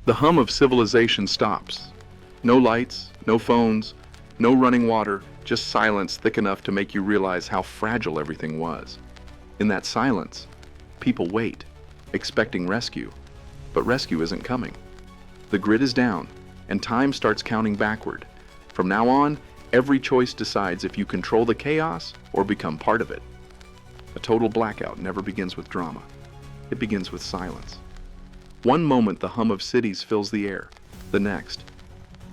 The hum of civilization stops. No lights, no phones, no running water, just silence thick enough to make you realize how fragile everything was. In that silence, people wait, expecting rescue. But rescue isn't coming. The grid is down, and time starts counting backward. From now on, every choice decides if you control the chaos or become part of it. A total blackout never begins with drama. It begins with silence. One moment the hum of cities fills the air. The next,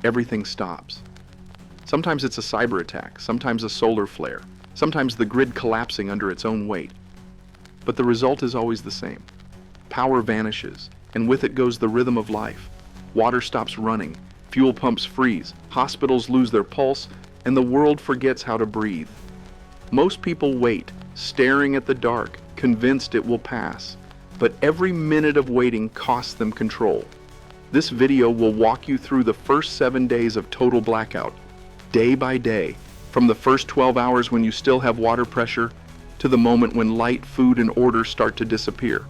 everything stops. Sometimes it's a cyber attack, sometimes a solar flare, sometimes the grid collapsing under its own weight. But the result is always the same. Power vanishes, and with it goes the rhythm of life. Water stops running, fuel pumps freeze, hospitals lose their pulse, and the world forgets how to breathe. Most people wait, staring at the dark, convinced it will pass. But every minute of waiting costs them control. This video will walk you through the first 7 days of total blackout, day by day, from the first 12 hours when you still have water pressure to the moment when light, food, and order start to disappear.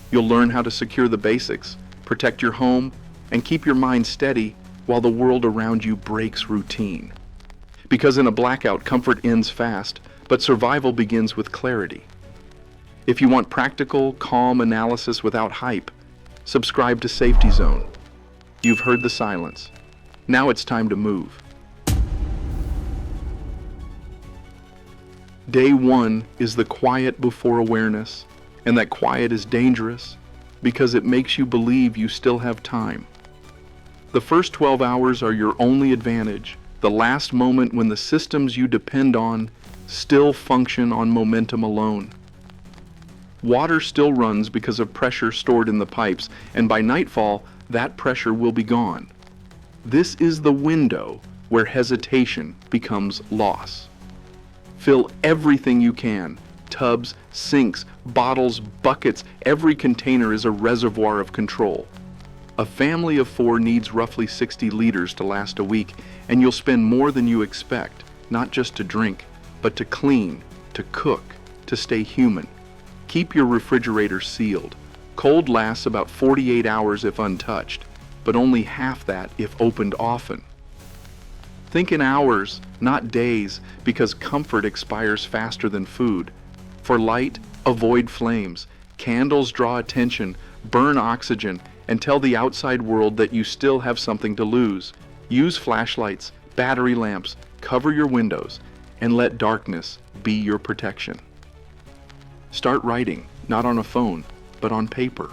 You'll learn how to secure the basics, protect your home, and keep your mind steady while the world around you breaks routine. Because in a blackout, comfort ends fast, but survival begins with clarity. If you want practical, calm analysis without hype, subscribe to SafetyZone. You've heard the silence. Now it's time to move. Day 1 is the quiet before awareness, and that quiet is dangerous because it makes you believe you still have time. The first 12 hours are your only advantage, the last moment when the systems you depend on still function on momentum alone. Water still runs because of pressure stored in the pipes, and by nightfall, that pressure will be gone. This is the window where hesitation becomes loss. Fill everything you can. Tubs, sinks, bottles, buckets, every container is a reservoir of control. A family of 4 needs roughly 60 liters to last a week, and you'll spend more than you expect, not just to drink, but to clean, to cook, to stay human. Keep your refrigerator sealed. Cold lasts about 48 hours if untouched, but only half that if opened often. Think in hours, not days, because comfort expires faster than food. For light, avoid flames. Candles draw attention, burn oxygen, and tell the outside world that you still have something to lose. Use flashlights, battery lamps, cover your windows, and let darkness be your protection. Start writing, not on a phone, but on paper.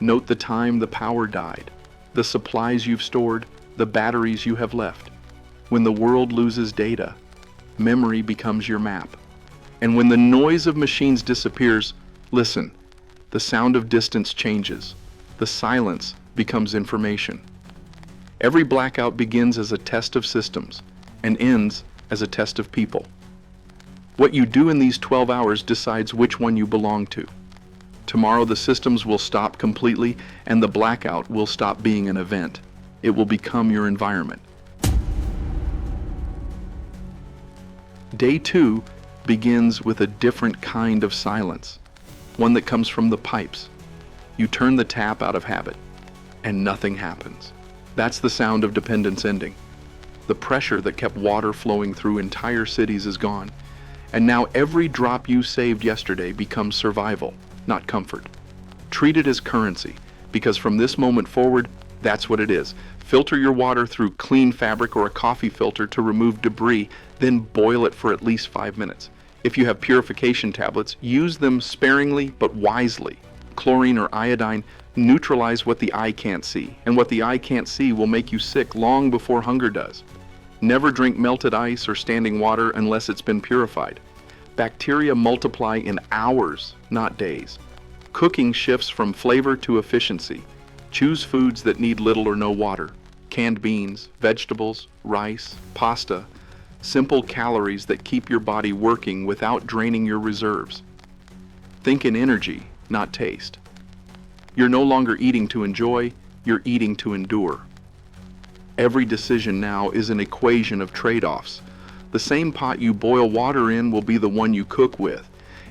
Note the time the power died, the supplies you've stored, the batteries you have left. When the world loses data, memory becomes your map. And when the noise of machines disappears, listen. The sound of distance changes. The silence becomes information. Every blackout begins as a test of systems and ends as a test of people. What you do in these 12 hours decides which one you belong to. Tomorrow the systems will stop completely and the blackout will stop being an event. It will become your environment. Day 2 begins with a different kind of silence, one that comes from the pipes. You turn the tap out of habit, and nothing happens. That's the sound of dependence ending. The pressure that kept water flowing through entire cities is gone, and now every drop you saved yesterday becomes survival, not comfort. Treat it as currency, because from this moment forward, that's what it is. Filter your water through clean fabric or a coffee filter to remove debris, then boil it for at least 5 minutes. If you have purification tablets, use them sparingly but wisely. Chlorine or iodine neutralize what the eye can't see, and what the eye can't see will make you sick long before hunger does. Never drink melted ice or standing water unless it's been purified. Bacteria multiply in hours, not days. Cooking shifts from flavor to efficiency. Choose foods that need little or no water. Canned beans, vegetables, rice, pasta. Simple calories that keep your body working without draining your reserves. Think in energy, not taste. You're no longer eating to enjoy, you're eating to endure. Every decision now is an equation of trade-offs. The same pot you boil water in will be the one you cook with,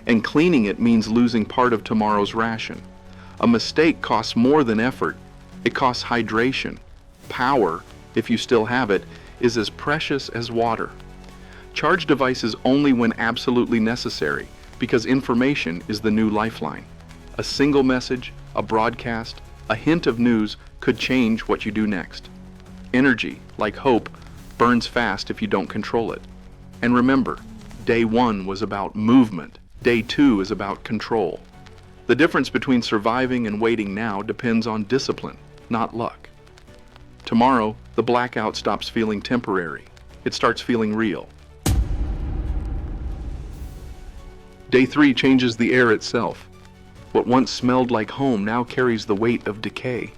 and cleaning it means losing part of tomorrow's ration. A mistake costs more than effort. It costs hydration. Power, if you still have it, is as precious as water. Charge devices only when absolutely necessary, because information is the new lifeline. A single message, a broadcast, a hint of news could change what you do next. Energy, like hope, burns fast if you don't control it. And remember, day 1 was about movement. Day 2 is about control. The difference between surviving and waiting now depends on discipline, not luck. Tomorrow, the blackout stops feeling temporary. It starts feeling real. Day 3 changes the air itself. What once smelled like home now carries the weight of decay.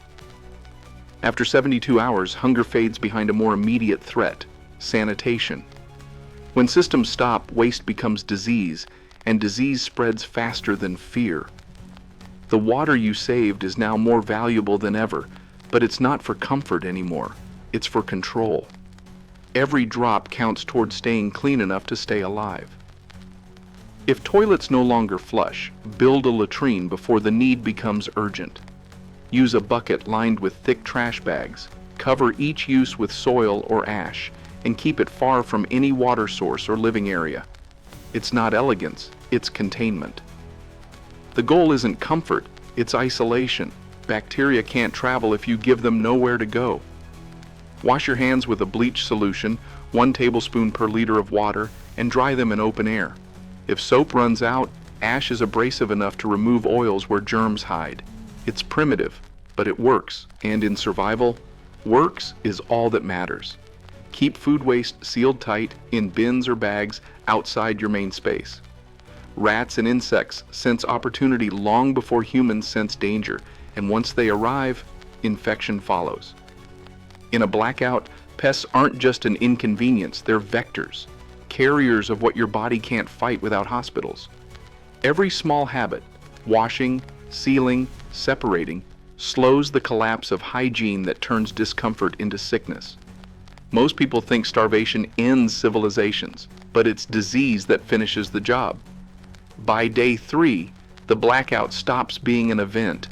After 72 hours, hunger fades behind a more immediate threat: sanitation. When systems stop, waste becomes disease, and disease spreads faster than fear. The water you saved is now more valuable than ever, but it's not for comfort anymore. It's for control. Every drop counts toward staying clean enough to stay alive. If toilets no longer flush, build a latrine before the need becomes urgent. Use a bucket lined with thick trash bags. Cover each use with soil or ash, and keep it far from any water source or living area. It's not elegance, it's containment. The goal isn't comfort, it's isolation. Bacteria can't travel if you give them nowhere to go. Wash your hands with a bleach solution, 1 tablespoon per liter of water, and dry them in open air. If soap runs out, ash is abrasive enough to remove oils where germs hide. It's primitive, but it works, and in survival, works is all that matters. Keep food waste sealed tight in bins or bags outside your main space. Rats and insects sense opportunity long before humans sense danger, and once they arrive, infection follows. In a blackout, pests aren't just an inconvenience, they're vectors, carriers of what your body can't fight without hospitals. Every small habit, washing, sealing, separating, slows the collapse of hygiene that turns discomfort into sickness. Most people think starvation ends civilizations, but it's disease that finishes the job. By day 3, the blackout stops being an event.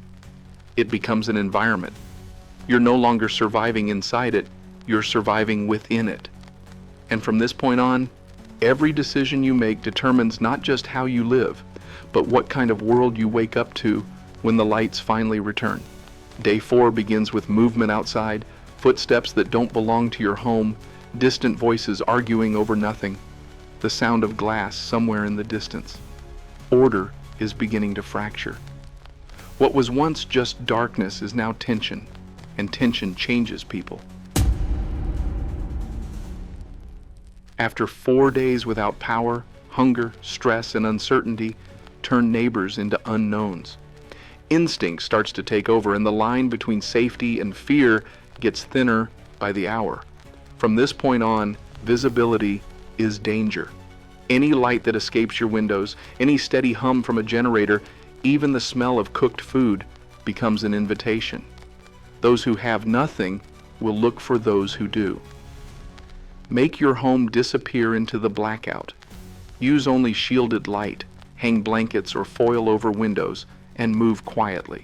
It becomes an environment. You're no longer surviving inside it, you're surviving within it. And from this point on, every decision you make determines not just how you live, but what kind of world you wake up to when the lights finally return. Day 4 begins with movement outside, footsteps that don't belong to your home, distant voices arguing over nothing, the sound of glass somewhere in the distance. Order is beginning to fracture. What was once just darkness is now tension, and tension changes people. After 4 days without power, hunger, stress, and uncertainty turn neighbors into unknowns. Instinct starts to take over, and the line between safety and fear gets thinner by the hour. From this point on, visibility is danger. Any light that escapes your windows, any steady hum from a generator, even the smell of cooked food becomes an invitation. Those who have nothing will look for those who do. Make your home disappear into the blackout. Use only shielded light, hang blankets or foil over windows, and move quietly.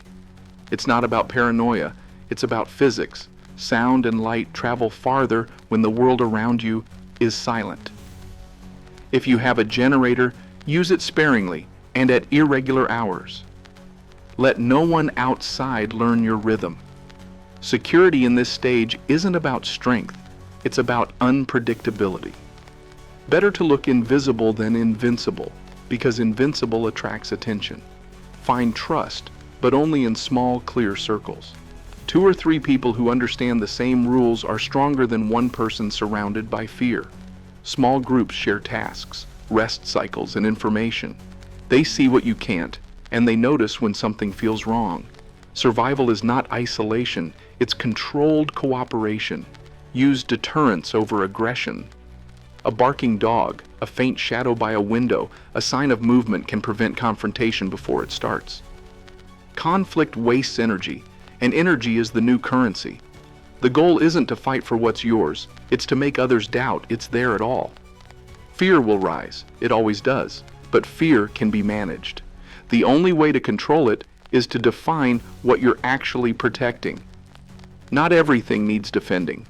It's not about paranoia, it's about physics. Sound and light travel farther when the world around you is silent. If you have a generator, use it sparingly and at irregular hours. Let no one outside learn your rhythm. Security in this stage isn't about strength, it's about unpredictability. Better to look invisible than invincible, because invincible attracts attention. Find trust, but only in small, clear circles. 2 or 3 people who understand the same rules are stronger than one person surrounded by fear. Small groups share tasks, rest cycles, and information. They see what you can't, and they notice when something feels wrong. Survival is not isolation, it's controlled cooperation. Use deterrence over aggression. A barking dog, a faint shadow by a window, a sign of movement can prevent confrontation before it starts. Conflict wastes energy, and energy is the new currency. The goal isn't to fight for what's yours, it's to make others doubt it's there at all. Fear will rise, it always does, but fear can be managed. The only way to control it is to define what you're actually protecting. Not everything needs defending.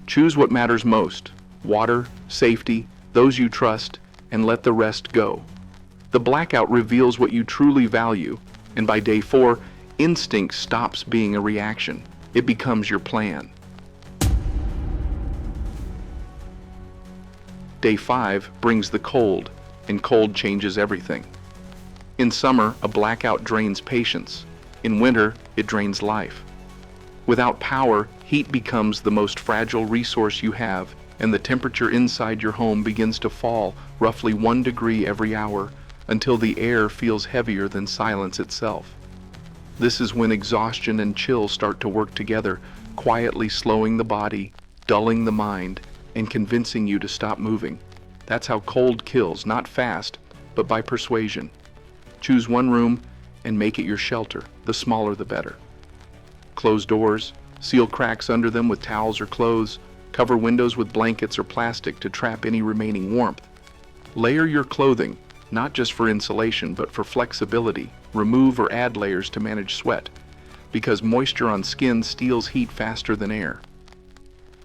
Choose what matters most: water, safety, those you trust, and let the rest go. The blackout reveals what you truly value, and by day 4, instinct stops being a reaction. It becomes your plan. Day 5 brings the cold, and cold changes everything. In summer, a blackout drains patience. In winter, it drains life. Without power, heat becomes the most fragile resource you have, and the temperature inside your home begins to fall roughly 1 degree every hour until the air feels heavier than silence itself. This is when exhaustion and chill start to work together, quietly slowing the body, dulling the mind, and convincing you to stop moving. That's how cold kills, not fast, but by persuasion. Choose one room and make it your shelter, the smaller the better. Close doors, seal cracks under them with towels or clothes, cover windows with blankets or plastic to trap any remaining warmth. Layer your clothing, not just for insulation, but for flexibility. Remove or add layers to manage sweat, because moisture on skin steals heat faster than air.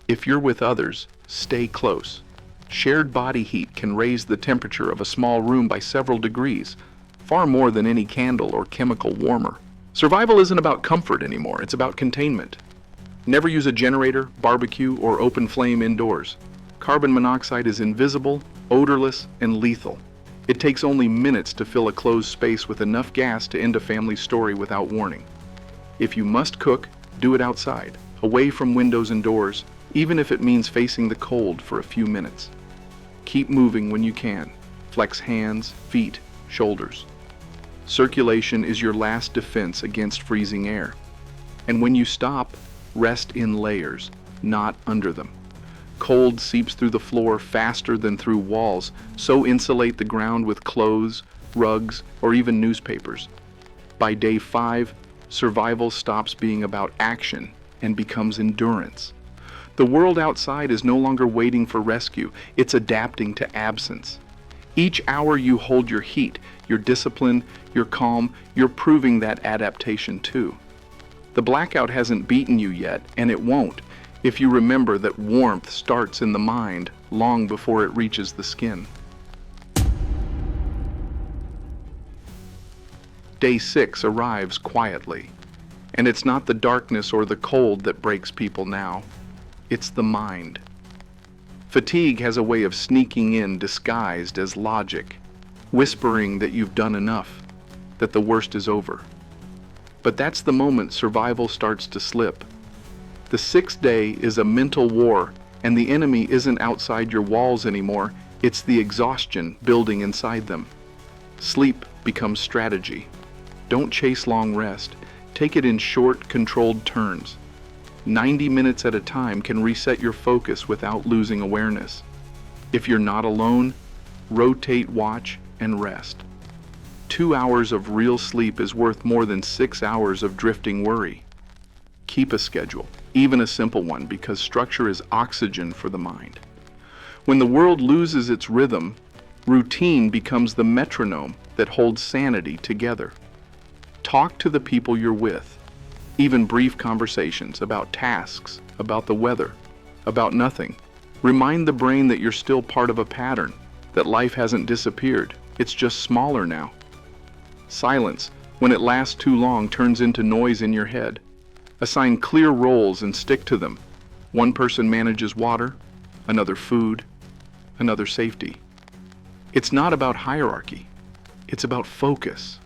If you're with others, stay close. Shared body heat can raise the temperature of a small room by several degrees, far more than any candle or chemical warmer. Survival isn't about comfort anymore, it's about containment. Never use a generator, barbecue, or open flame indoors. Carbon monoxide is invisible, odorless, and lethal. It takes only minutes to fill a closed space with enough gas to end a family story without warning. If you must cook, do it outside, away from windows and doors, even if it means facing the cold for a few minutes. Keep moving when you can. Flex hands, feet, shoulders. Circulation is your last defense against freezing air. And when you stop, rest in layers, not under them. Cold seeps through the floor faster than through walls, so insulate the ground with clothes, rugs, or even newspapers. By day 5, survival stops being about action and becomes endurance. The world outside is no longer waiting for rescue, it's adapting to absence. Each hour you hold your heat, your discipline, your calm, you're proving that adaptation too. The blackout hasn't beaten you yet, and it won't, if you remember that warmth starts in the mind long before it reaches the skin. Day 6 arrives quietly, and it's not the darkness or the cold that breaks people now. It's the mind. Fatigue has a way of sneaking in disguised as logic, whispering that you've done enough, that the worst is over. But that's the moment survival starts to slip. The 6th day is a mental war, and the enemy isn't outside your walls anymore, it's the exhaustion building inside them. Sleep becomes strategy. Don't chase long rest. Take it in short, controlled turns. 90 minutes at a time can reset your focus without losing awareness. If you're not alone, rotate, watch, and rest. 2 hours of real sleep is worth more than 6 hours of drifting worry. Keep a schedule, even a simple one, because structure is oxygen for the mind. When the world loses its rhythm, routine becomes the metronome that holds sanity together. Talk to the people you're with, even brief conversations about tasks, about the weather, about nothing. Remind the brain that you're still part of a pattern, that life hasn't disappeared, it's just smaller now. Silence, when it lasts too long, turns into noise in your head. Assign clear roles and stick to them. One person manages water, another food, another safety. It's not about hierarchy, it's about focus.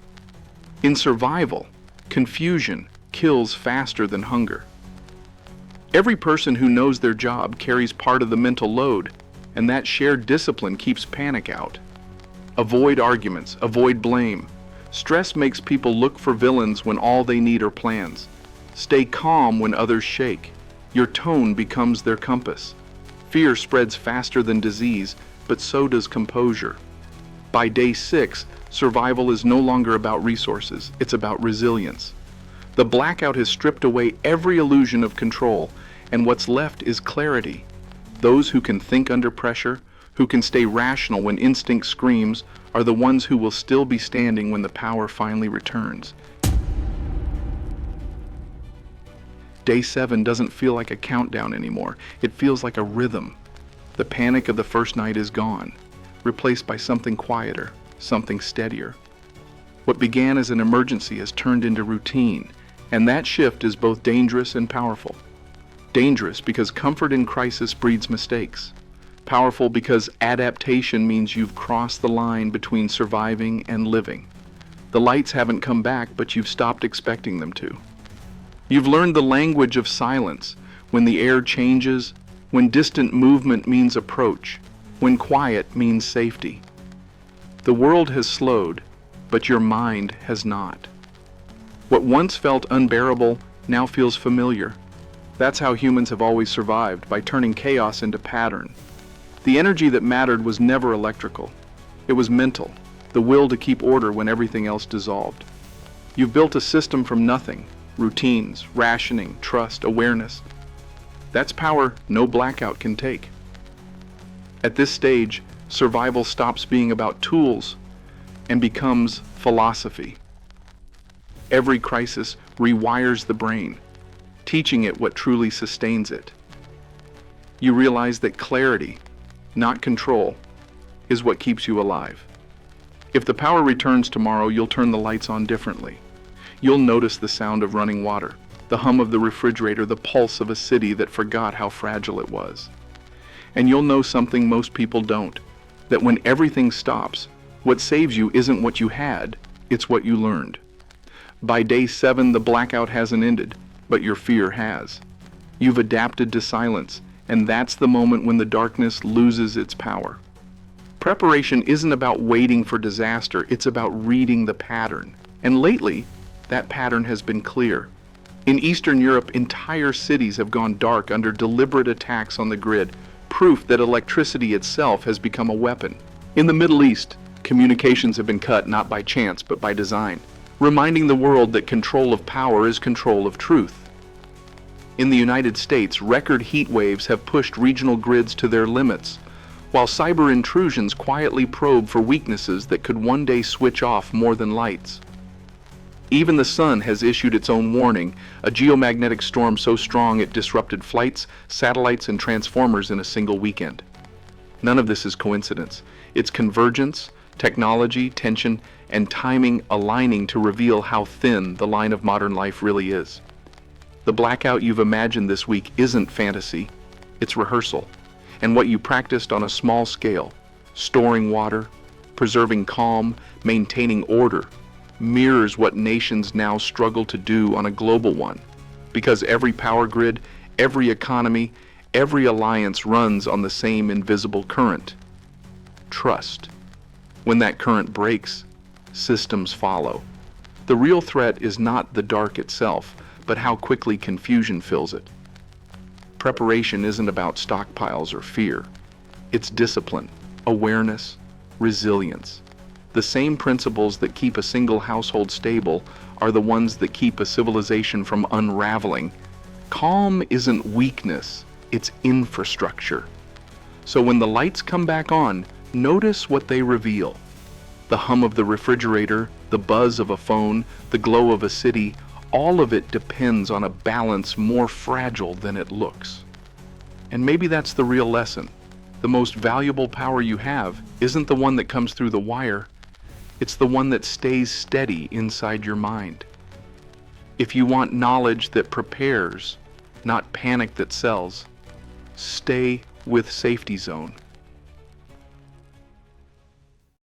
In survival, confusion kills faster than hunger. Every person who knows their job carries part of the mental load, and that shared discipline keeps panic out. Avoid arguments, avoid blame. Stress makes people look for villains when all they need are plans. Stay calm when others shake. Your tone becomes their compass. Fear spreads faster than disease, but so does composure. By day 6, survival is no longer about resources, it's about resilience. The blackout has stripped away every illusion of control, and what's left is clarity. Those who can think under pressure, who can stay rational when instinct screams, are the ones who will still be standing when the power finally returns. Day 7 doesn't feel like a countdown anymore. It feels like a rhythm. The panic of the first night is gone, replaced by something quieter, something steadier. What began as an emergency has turned into routine, and that shift is both dangerous and powerful. Dangerous because comfort in crisis breeds mistakes. Powerful because adaptation means you've crossed the line between surviving and living. The lights haven't come back, but you've stopped expecting them to. You've learned the language of silence, when the air changes, when distant movement means approach, when quiet means safety. The world has slowed, but your mind has not. What once felt unbearable now feels familiar. That's how humans have always survived, by turning chaos into pattern. The energy that mattered was never electrical. It was mental, the will to keep order when everything else dissolved. You've built a system from nothing: routines, rationing, trust, awareness. That's power no blackout can take. At this stage, survival stops being about tools and becomes philosophy. Every crisis rewires the brain, teaching it what truly sustains it. You realize that clarity, not control, is what keeps you alive. If the power returns tomorrow, you'll turn the lights on differently. You'll notice the sound of running water, the hum of the refrigerator, the pulse of a city that forgot how fragile it was. And you'll know something most people don't, that when everything stops, what saves you isn't what you had, it's what you learned. By day 7, the blackout hasn't ended, but your fear has. You've adapted to silence, and that's the moment when the darkness loses its power. Preparation isn't about waiting for disaster, it's about reading the pattern. And lately, that pattern has been clear. In Eastern Europe, entire cities have gone dark under deliberate attacks on the grid, proof that electricity itself has become a weapon. In the Middle East, communications have been cut not by chance but by design, reminding the world that control of power is control of truth. In the United States, record heat waves have pushed regional grids to their limits, while cyber intrusions quietly probe for weaknesses that could one day switch off more than lights. Even the sun has issued its own warning, a geomagnetic storm so strong it disrupted flights, satellites, and transformers in a single weekend. None of this is coincidence. It's convergence, technology, tension, and timing aligning to reveal how thin the line of modern life really is. The blackout you've imagined this week isn't fantasy, it's rehearsal. And what you practiced on a small scale, storing water, preserving calm, maintaining order, mirrors what nations now struggle to do on a global one. Because every power grid, every economy, every alliance runs on the same invisible current: trust. When that current breaks, systems follow. The real threat is not the dark itself, but how quickly confusion fills it. Preparation isn't about stockpiles or fear. It's discipline, awareness, resilience. The same principles that keep a single household stable are the ones that keep a civilization from unraveling. Calm isn't weakness, it's infrastructure. So when the lights come back on, notice what they reveal. The hum of the refrigerator, the buzz of a phone, the glow of a city, all of it depends on a balance more fragile than it looks. And maybe that's the real lesson. The most valuable power you have isn't the one that comes through the wire, it's the one that stays steady inside your mind. If you want knowledge that prepares, not panic that sells, stay with SafetyZone.